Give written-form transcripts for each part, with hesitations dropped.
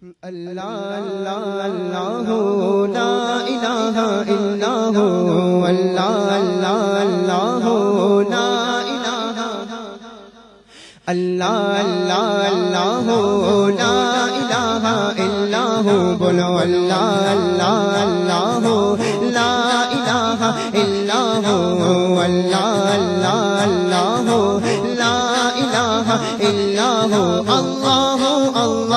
اللہ اللہ اللہ لا الہ الا ہو، اللہ اللہ اللہ لا الہ، اللہ اللہ اللہ لا الہ الا ہو، بولو اللہ اللہ اللہ لا الہ الا ہو، اللہ اللہ اللہ لا الہ الا ہو، اللہ اللہ اللہ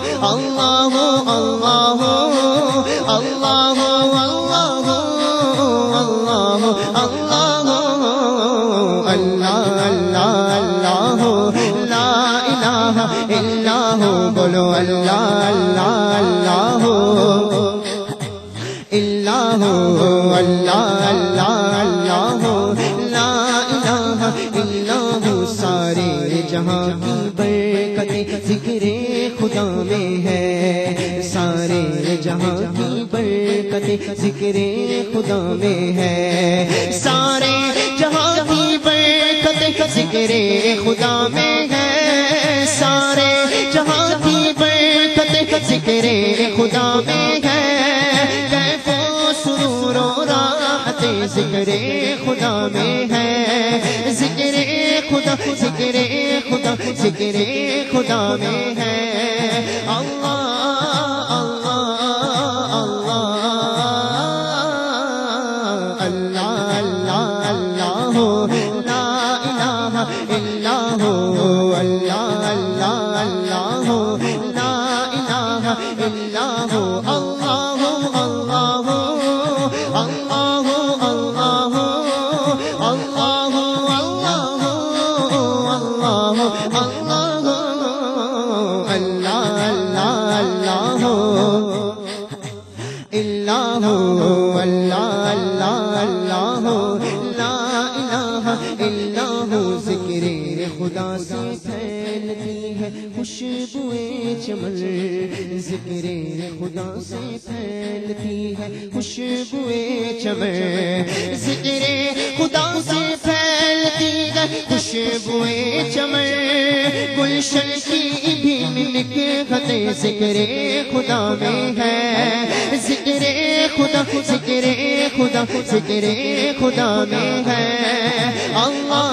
اللہ اللہ اللہ اللہ اللہ اللہ اللہ لا الہ الا ہو، بولو اللہ اللہ اللہ اللہ اللہ اللہ اللہ لا الہ الا ہو، سارے جہاں کی برکت ذکر خدا میں ہے، سارے جہاں کی برکت ذکر خدا میں ہے، سارے جہاں کی برکت ذکر خدا میں ہے، سارے جہاں کی برکت ذکر خدا میں ہے، کیف و سرور و راحت ذکر خدا میں ہے، ذکر خدا ذکر خدا ذکر خدا میں ہے، اللہ اللہ اللہ اللہ اللہ لا الہ الا ہو، اللہ اللہ اللہ لا الہ الا ہو، اللہ اللہ اللہ اللہ اللہ خدا سے پھیلتی ہے خوشبوئے چمن، ذکر خدا سے پھیلتی ہے خوشبوئے چمن، ذکر خدا سے پھیلتی ہے خوشبوئے چمن، گلشن کی بھی نکہت ذکر خدا میں ہے، ذکر خدا ذکر خدا ذکر خدا میں ہے، اللہ